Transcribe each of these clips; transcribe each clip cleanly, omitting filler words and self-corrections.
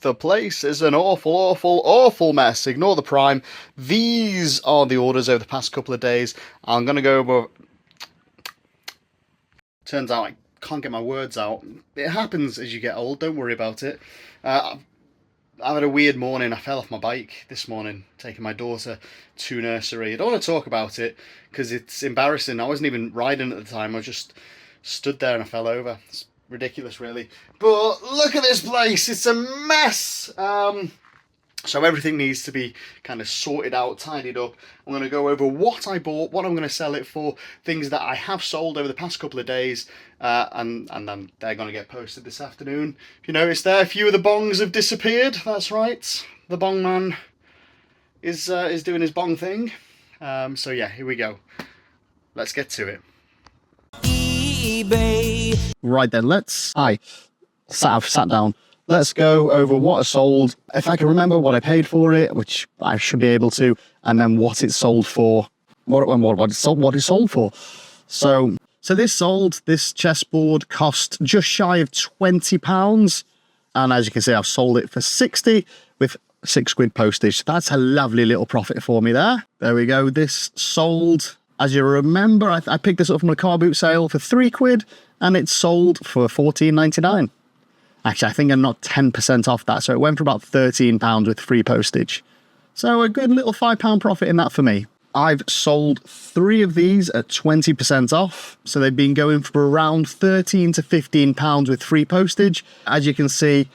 The place is an awful, awful, awful mess. Ignore the prime. These are the orders over the past couple of days. I'm going to go over... Turns out I can't get my words out. It happens as you get old, don't worry about it. I've had a weird morning. I fell off my bike this morning, taking my daughter to nursery. I don't want to talk about it because it's embarrassing. I wasn't even riding at the time. I just stood there and I fell over. It's ridiculous, really. But look at this place. It's a mess. So everything needs to be kind of sorted out, tidied up. I'm going to go over what I bought, what I'm going to sell it for, things that I have sold over the past couple of days, and then they're going to get posted this afternoon. If you notice there, a few of the bongs have disappeared. That's right. The bong man is doing his bong thing. So yeah, here we go. Let's get to it. eBay. Right then, I've sat down. Let's go over what I sold, if I can remember what I paid for it, which I should be able to, and then what it sold for, what it sold for. So this chessboard cost just shy of £20, and as you can see, I've sold it for 60 with £6 postage. That's a lovely little profit for me there. There we go. This sold, as you remember, I picked this up from a car boot sale for £3, and it sold for £14.99. Actually, I think I'm not 10% off that, so it went for about £13 with free postage. So a good little £5 profit in that for me. I've sold 3 of these at 20% off, so they've been going for around £13 to £15 with free postage. As you can see,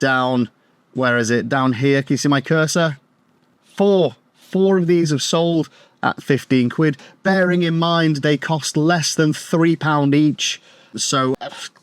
down here, can you see my cursor? Four of these have sold at £15, bearing in mind they cost less than £3 each. So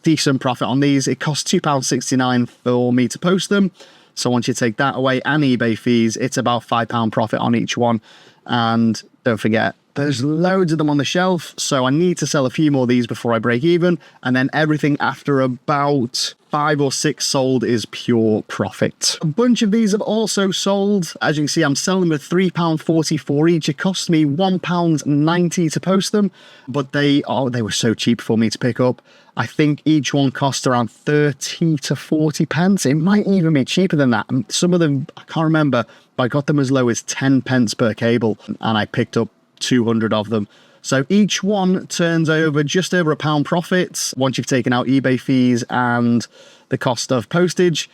decent profit on these. It costs £2.69 for me to post them. So once you take that away and eBay fees, it's about £5 profit on each one. And don't forget, there's loads of them on the shelf. So I need to sell a few more of these before I break even. And then everything after about 5 or 6 sold is pure profit. A bunch of these have also sold. As you can see, I'm selling them at £3.44 each. It cost me £1.90 to post them, but they were so cheap for me to pick up. I think each one cost around 30 to 40 pence. It might even be cheaper than that. Some of them, I can't remember, but I got them as low as 10 pence per cable, and I picked up 200 of them. So each one turns over just over £1 profit once you've taken out eBay fees and the cost of postage.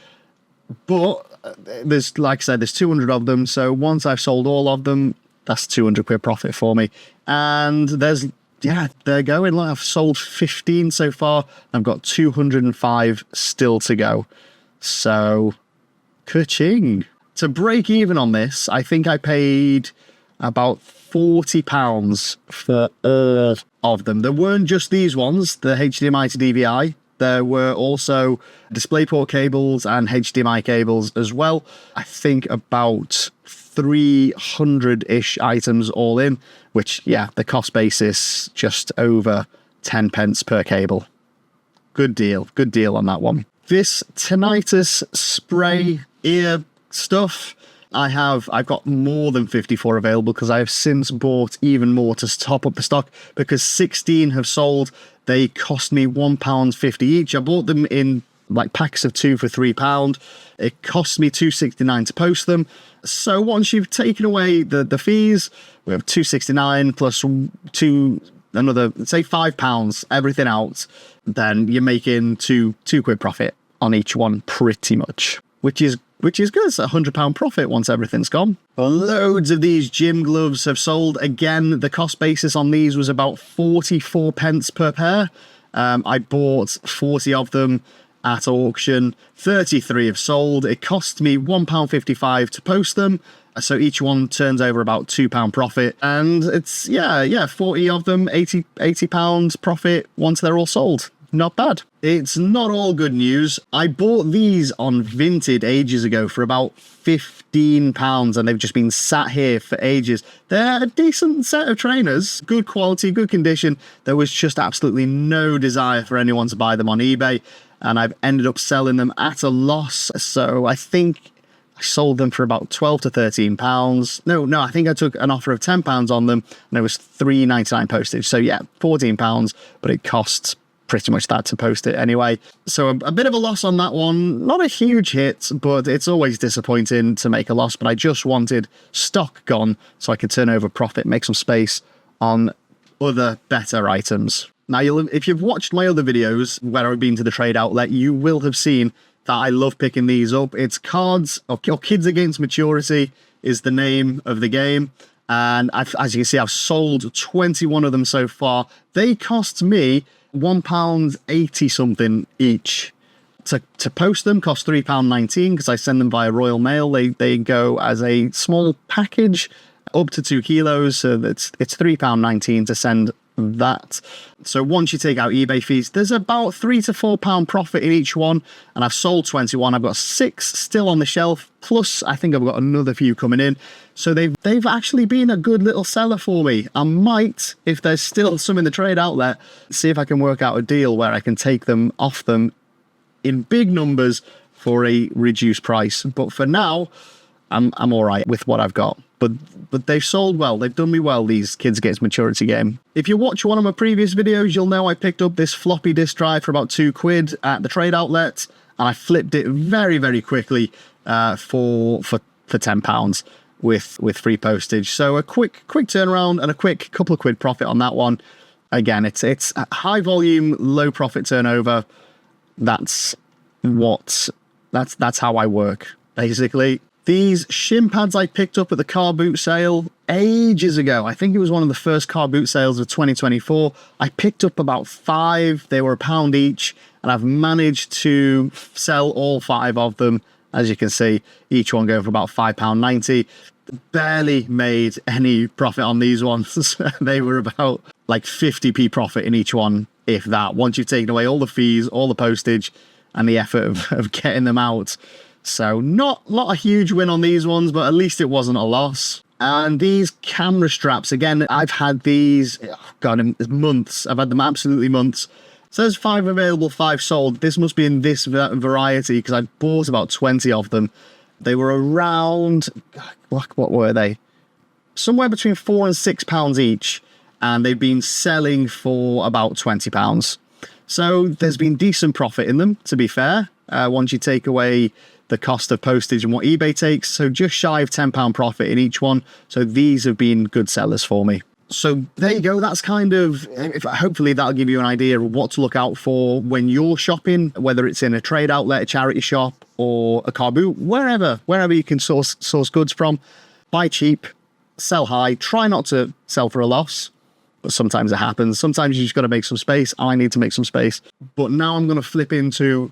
But there's, like I said, there's 200 of them. So once I've sold all of them, that's £200 profit for me. And they're going. Like, I've sold 15 so far. I've got 205 still to go. So, ka-ching. To break even on this, I think I paid about £40 for of them. There weren't just these ones, the HDMI to DVI. There were also DisplayPort cables and HDMI cables as well. I think about 300-ish items all in, which, yeah, the cost basis just over 10 pence per cable. Good deal on that one. This tinnitus spray ear stuff, I've got more than 54 available because I have since bought even more to top up the stock because 16 have sold. They cost me £1.50 each. I bought them in like packs of 2 for £3. It cost me £2.69 to post them. So once you've taken away the fees, we have £2.69 plus another, say £5, everything out, then you're making £2 profit on each one pretty much, which is good. It's a £100 profit once everything's gone. Loads of these gym gloves have sold. Again, the cost basis on these was about 44 pence per pair. I bought 40 of them at auction. 33 have sold. It cost me £1.55 to post them. So each one turns over about £2 profit. And it's, 40 of them, £80 profit once they're all sold. Not bad. It's not all good news. I bought these on Vinted ages ago for about £15 and they've just been sat here for ages. They're a decent set of trainers, good quality, good condition. There was just absolutely no desire for anyone to buy them on eBay and I've ended up selling them at a loss. So I think I sold them for about £12 to £13. No, I think I took an offer of £10 on them and it was £3.99 postage. So yeah, £14, but it costs pretty much that to post it anyway. So a bit of a loss on that one. Not a huge hit, but it's always disappointing to make a loss. But I just wanted stock gone so I could turn over profit, make some space on other better items. Now, if you've watched my other videos where I've been to the trade outlet, you will have seen that I love picking these up. It's cards, or Kids Against Maturity is the name of the game. And as you can see, I've sold 21 of them so far. They cost me £1.80 something each. To post them cost £3.19 because I send them via Royal Mail. They go as a small package up to 2 kilos, so it's £3.19 to send that. So once you take out eBay fees, there's about £3 to £4 profit in each one, and I've sold 21. I've got 6 still on the shelf, plus I think I've got another few coming in. So they've actually been a good little seller for me. I might, if there's still some in the trade outlet, see if I can work out a deal where I can take them off them in big numbers for a reduced price. But for now, I'm all right with what I've got. But they've sold well. They've done me well, these Kids Against Maturity game. If you watch one of my previous videos, you'll know I picked up this floppy disk drive for about £2 at the trade outlet, and I flipped it very, very quickly for £10 with free postage. So a quick turnaround and a quick couple of quid profit on that one. Again, it's a high volume, low profit turnover. That's how I work, basically. These shin pads I picked up at the car boot sale ages ago. I think it was one of the first car boot sales of 2024. I picked up about 5. They were £1 each, and I've managed to sell all 5 of them. As you can see, each one going for about £5.90. Barely made any profit on these ones. They were about like 50p profit in each one, if that. Once you've taken away all the fees, all the postage, and the effort of getting them out. So not a huge win on these ones, but at least it wasn't a loss. And these camera straps, again, I've had these, God, months. I've had them absolutely months. It says 5 available, 5 sold. This must be in this variety because I bought about 20 of them. They were around, what were they? Somewhere between £4 and £6 each. And they've been selling for about £20. So there's been decent profit in them, to be fair. Once you take away the cost of postage and what eBay takes, so just shy of £10 profit in each one. So these have been good sellers for me. So there you go. That's kind of, hopefully that'll give you an idea of what to look out for when you're shopping, whether it's in a trade outlet, a charity shop, or a car boot, wherever you can source goods from. Buy cheap, sell high, try not to sell for a loss. But sometimes it happens. Sometimes you just got to make some space. I need to make some space. But now I'm going to flip into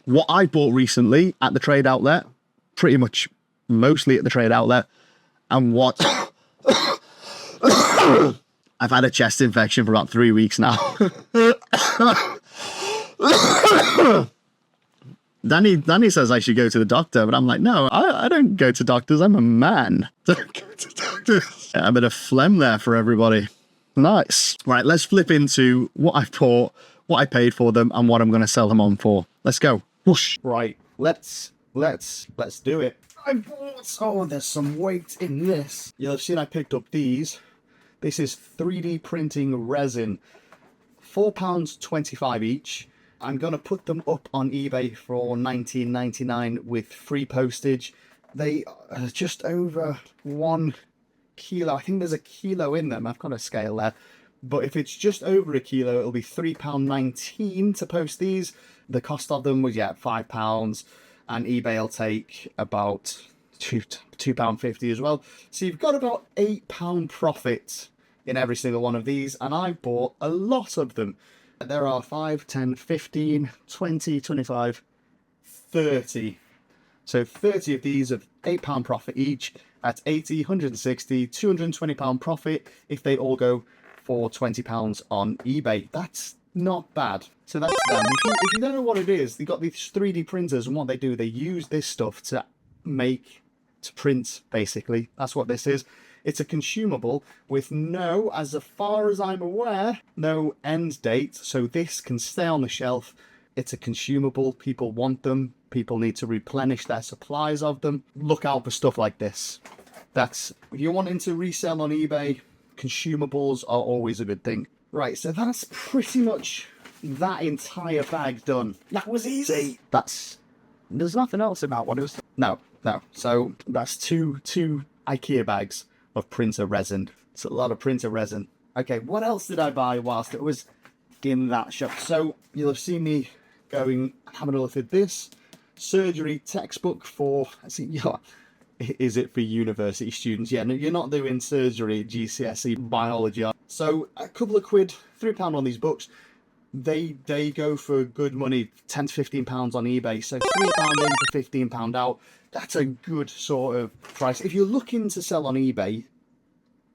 what I bought recently at the trade outlet, pretty much mostly at the trade outlet, and what I've had a chest infection for about 3 weeks now. Danny says I should go to the doctor, but I'm like, no, I don't go to doctors. I'm a man. Don't go to doctors. Yeah, a bit of phlegm there for everybody. Nice. Right, let's flip into what I've bought, what I paid for them, and what I'm going to sell them on for. Let's go. Whoosh. Right, let's do it. I bought, oh, there's some weight in this. You'll have seen I picked up these. This is 3D printing resin. £4.25 each. I'm going to put them up on eBay for $19.99 with free postage. They are just over 1 kilo. I think there's a kilo in them. I've got a scale there. But if it's just over a kilo, it'll be £3.19 to post these. The cost of them was, £5. And eBay will take about £2.50 as well. So you've got about £8 profit in every single one of these. And I bought a lot of them. There are 5, 10, 15, 20, 25, 30. So 30 of these of £8 profit each. That's 80, 160, £220 profit if they all go for £20 on eBay. That's not bad. So that's them. If you don't know what it is, they've got these 3D printers, and what they do, they use this stuff to print, basically. That's what this is. It's a consumable with no, as far as I'm aware, no end date. So this can stay on the shelf. It's a consumable. People want them. People need to replenish their supplies of them. Look out for stuff like this. If you're wanting to resell on eBay, consumables are always a good thing. Right, so that's pretty much that entire bag done. That was easy. There's nothing else about what it was. No. So that's two IKEA bags of printer resin. It's a lot of printer resin. Okay, what else did I buy whilst it was in that shop? So you'll have seen me having a look at this surgery textbook for, is it for university students? Yeah, no, you're not doing surgery, GCSE biology. So a couple of quid, £3 on these books. They go for good money, £10 to £15 on eBay. So £3 in for £15 out. That's a good sort of price. If you're looking to sell on eBay,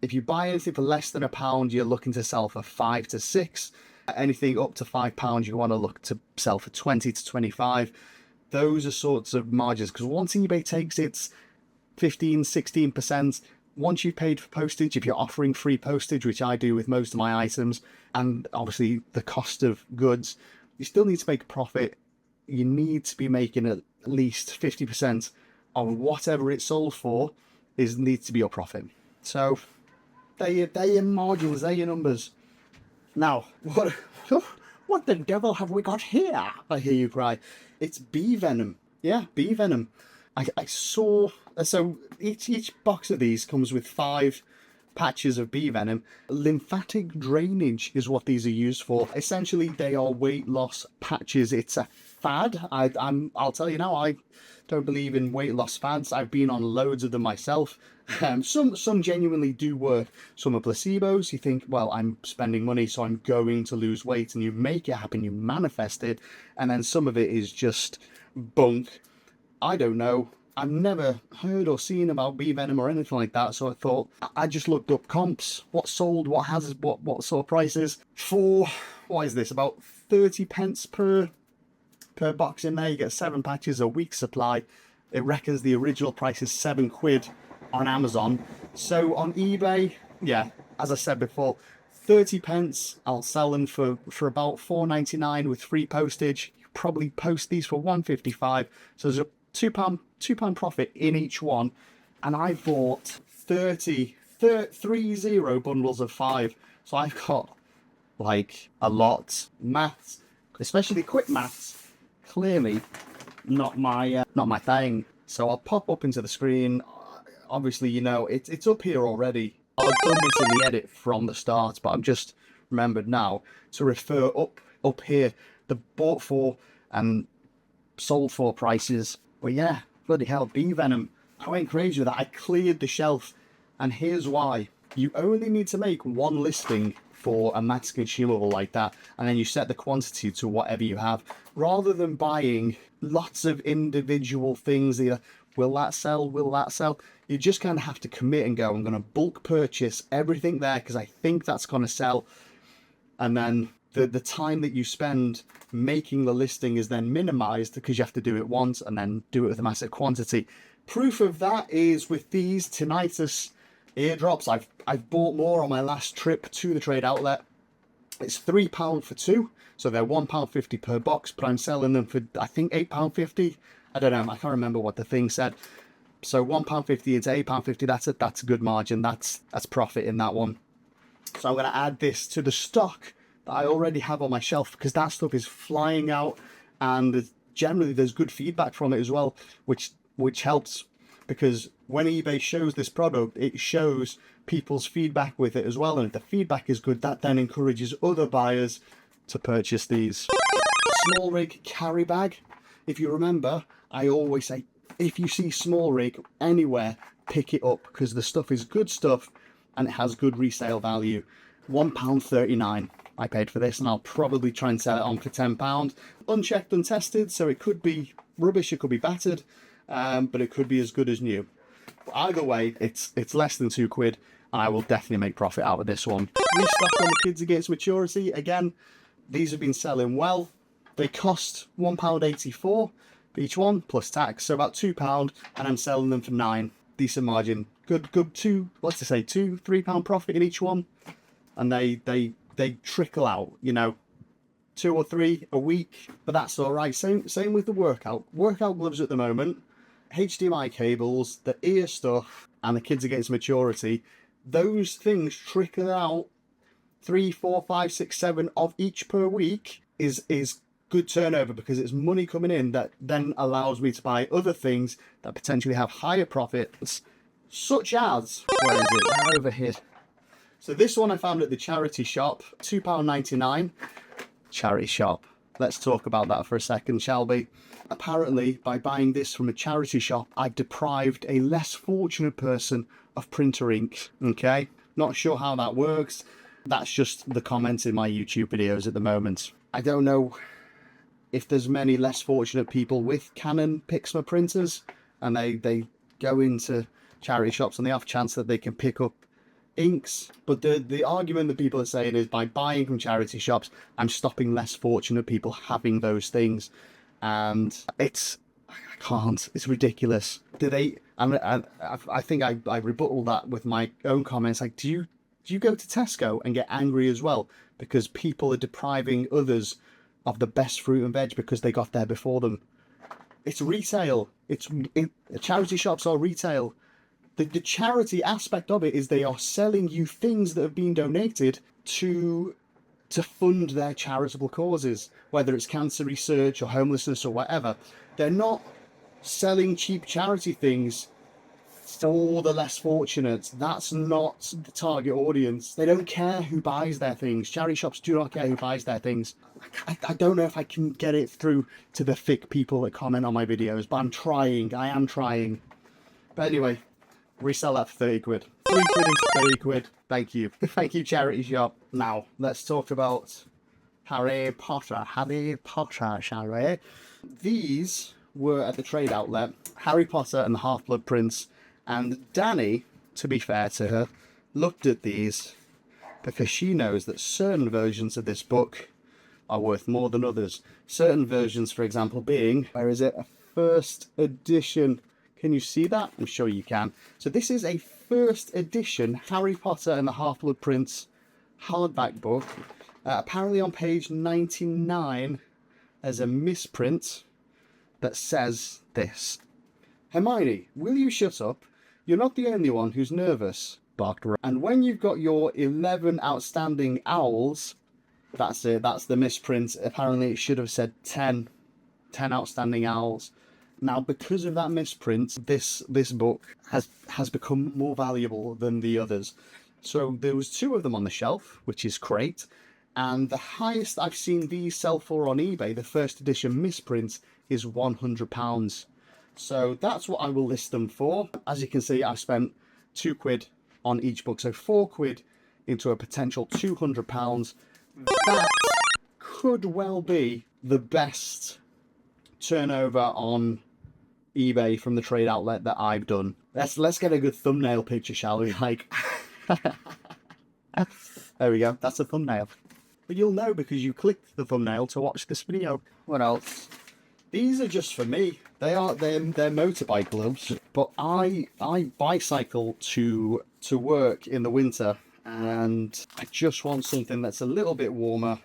if you buy anything for less than £1, you're looking to sell for 5 to 6. Anything up to £5, you want to look to sell for 20 to 25. Those are sorts of margins, because once eBay takes its 15, 16%, once you've paid for postage, if you're offering free postage, which I do with most of my items, and obviously the cost of goods, you still need to make a profit. You need to be making at least 50% on whatever it's sold for needs to be your profit. So they're your margins, they're your numbers. Now, what the devil have we got here? I hear you cry. It's bee venom. Yeah, bee venom. I saw, so each box of these comes with 5 patches of bee venom. Lymphatic drainage is what these are used for. Essentially, they are weight loss patches. It's a fad. I'll tell you now, I don't believe in weight loss fads. I've been on loads of them myself. Some genuinely do work. Some are placebos. You think, well, I'm spending money, so I'm going to lose weight, and you make it happen, you manifest it. And then some of it is just bunk. I don't know. I've never heard or seen about bee venom or anything like that, so I thought, I just looked up comps, what sold, what has, what sort of prices for, what is this, about 30 pence per box in there. You get 7 patches, a week's supply. It reckons the original price is 7 quid on Amazon. So on eBay, yeah, as I said before, 30 pence, I'll sell them for about £4.99 with free postage. You probably post these for £1.55, so there's a £2 profit in each one. And I bought 30 bundles of 5, so I've got like a lot. Maths, especially quick maths, clearly not my thing. So I'll pop up into the screen. Obviously, you know, it's up here already. I've done this in the edit from the start, but I'm just remembered now to refer up here the bought for and sold for prices. But yeah, bloody hell, bee venom. I went crazy with that. I cleared the shelf, and here's why. You only need to make one listing for a mass consumable like that, and then you set the quantity to whatever you have, rather than buying lots of individual things. Will that sell? Will that sell? You just kind of have to commit and go, I'm going to bulk purchase everything there because I think that's going to sell. And then the time that you spend making the listing is then minimized because you have to do it once and then do it with a massive quantity. Proof of that is with these tinnitus eardrops. I've bought more on my last trip to the trade outlet. It's £3 for 2, so they're £1.50 per box, but I'm selling them for, I think, £8.50. I don't know, I can't remember what the thing said. So £1.50 into £8.50, that's a good margin. That's profit in that one. So I'm going to add this to the stock that I already have on my shelf, because that stuff is flying out, and generally there's good feedback from it as well, which helps, because when eBay shows this product, it shows people's feedback with it as well, and if the feedback is good, that then encourages other buyers to purchase these. Small rig carry bag. If you remember, I always say, if you see small rig anywhere, pick it up, because the stuff is good stuff and it has good resale value. £1.39 I paid for this, and I'll probably try and sell it on for £10. Unchecked, untested, so it could be rubbish, it could be battered, but it could be as good as new. But either way, it's less than £2, and I will definitely make profit out of this one. Restock on the Kids Against Maturity. Again, these have been selling well. They cost £1.84 each one plus tax, so about £2, and I'm selling them for £9. Decent margin. Good £2-3 profit in each one, and they trickle out, you know, 2 or 3 a week, but that's all right. Same with the workout gloves at the moment, HDMI cables, the ear stuff, and the Kids Against Maturity. Those things trickle out 3, 4, 5, 6, 7 of each per week. is good turnover, because it's money coming in that then allows me to buy other things that potentially have higher profits, such as, where is it? They're over here. So this one I found at the charity shop, £2.99. Charity shop. Let's talk about that for a second, shall we? Apparently, by buying this from a charity shop, I've deprived a less fortunate person of printer ink. Okay? Not sure how that works. That's just the comments in my YouTube videos at the moment. I don't know if there's many less fortunate people with Canon Pixma printers, and they go into charity shops on the off chance that they can pick up inks. But the argument that people are saying is, by buying from charity shops, I'm stopping less fortunate people having those things. And I can't. It's ridiculous. I think I rebuttal that with my own comments. Like, do you go to Tesco and get angry as well because people are depriving others of the best fruit and veg because they got there before them? It's retail. Charity shops are retail. The charity aspect of it is they are selling you things that have been donated to fund their charitable causes, whether it's cancer research or homelessness or whatever. They're not selling cheap charity things for the less fortunate. That's not the target audience. They don't care who buys their things. Charity shops do not care who buys their things. I don't know if I can get it through to the thick people that comment on my videos, but I'm trying. I am trying. But anyway, resell that for 30 quid. 3 quid into 30 quid. Thank you. Thank you, charity shop. Now, let's talk about Harry Potter. Harry Potter, shall we? These were at the trade outlet. Harry Potter and the Half-Blood Prince. And Danny, to be fair to her, looked at these because she knows that certain versions of this book are worth more than others. Certain versions, for example, being, where is it? A first edition. Can you see that? I'm sure you can. So this is a first edition Harry Potter and the Half-Blood Prince hardback book. Apparently on page 99, there's a misprint that says this. Hermione, will you shut up? You're not the only one who's nervous, barked Ron. And when you've got your 11 outstanding owls, that's it, that's the misprint. Apparently it should have said 10 outstanding owls. Now, because of that misprint, this book has become more valuable than the others. So there was 2 of them on the shelf, which is great. And the highest I've seen these sell for on eBay, the first edition misprint, is £100. So that's what I will list them for. As you can see, I've spent 2 quid on each book. So 4 quid into a potential £200. That could well be the best turnover on eBay from the trade outlet that I've done. Let's get a good thumbnail picture, shall we? Like, there we go. That's a thumbnail. But you'll know because you clicked the thumbnail to watch this video. What else? These are just for me. They're motorbike gloves, but I bicycle to work in the winter, and I just want something that's a little bit warmer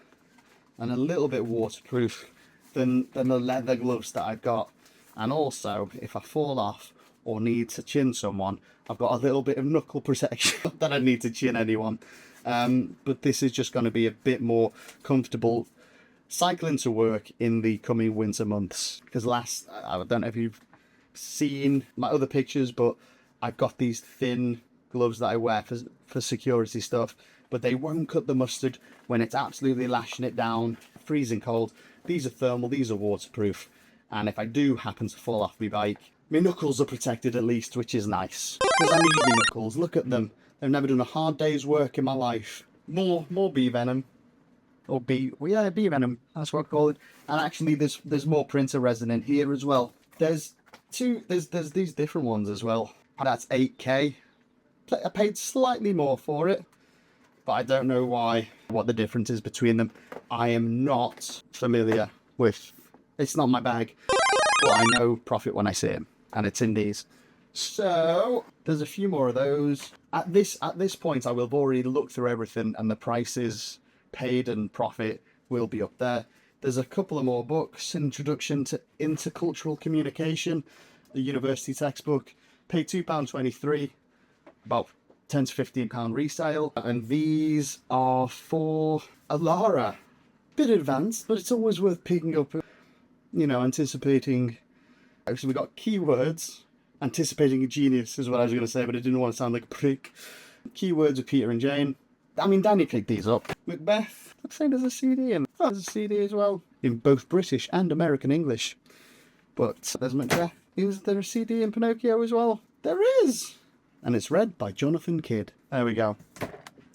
and a little bit waterproof than the leather gloves that I've got. And also, if I fall off or need to chin someone, I've got a little bit of knuckle protection. Not that I need to chin anyone, but this is just going to be a bit more comfortable cycling to work in the coming winter months. Because I don't know if you've seen my other pictures, but I've got these thin gloves that I wear for security stuff, but they won't cut the mustard when it's absolutely lashing it down, freezing cold. These are thermal, these are waterproof, and if I do happen to fall off my bike, my knuckles are protected at least, which is nice. Because I need my knuckles, look at them. They've never done a hard day's work in my life. More bee venom. Or bee venom, that's what I call it. And actually there's more printer resin in here as well. There's these different ones as well. That's 8K. I paid slightly more for it, but I don't know what the difference is between them. I am not familiar with, it's not my bag, but I know profit when I see it, and it's in these. So there's a few more of those. At this point, I will have already looked through everything, and the prices paid and profit will be up there. There's a couple of more books. Introduction to Intercultural Communication, the university textbook. Paid £2.23, about £10 to £15 resale. And these are for Alara. bit advanced, but it's always worth picking up, you know, anticipating. So we got keywords. Anticipating a genius is what I was going to say, but I didn't want to sound like a prick. Keywords of Peter and Jane. I mean, Danny picked these up. Macbeth. I'm saying there's a CD, and there's a CD as well in both British and American English. But there's Macbeth. Is there a CD in Pinocchio as well? There is, and it's read by Jonathan Kidd. There we go.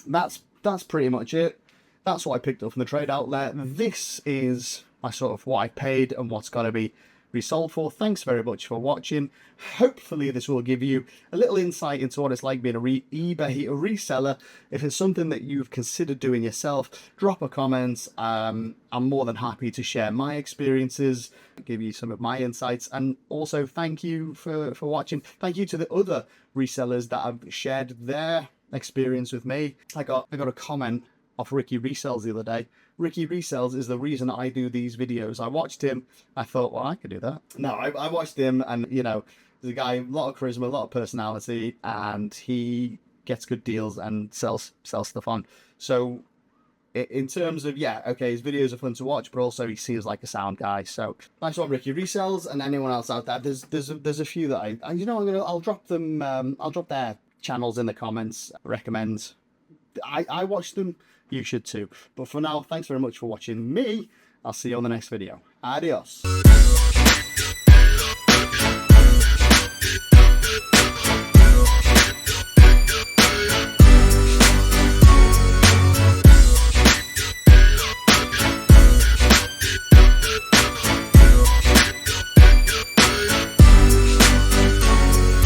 That's pretty much it. That's what I picked up from the trade outlet. This is my sort of what I paid and what's got to be resold for. Thanks very much for watching. Hopefully this will give you a little insight into what it's like being a eBay reseller. If it's something that you've considered doing yourself, drop a comment. I'm more than happy to share my experiences, give you some of my insights, and also thank you for watching. Thank you to the other resellers that have shared their experience with me. I got a comment off Ricky Resells the other day. Ricky Resells is the reason I do these videos. I watched him. I thought, well, I could do that. No, I watched him, and you know, there's a guy, a lot of charisma, a lot of personality, and he gets good deals and sells stuff on. So in terms of, yeah, okay, his videos are fun to watch, but also he seems like a sound guy. So nice one, Ricky Resells, and anyone else out there. There's a few that I you know, I'll drop them. I'll drop their channels in the comments. Recommend. I watch them. You should too. But for now, thanks very much for watching me. I'll see you on the next video. Adios.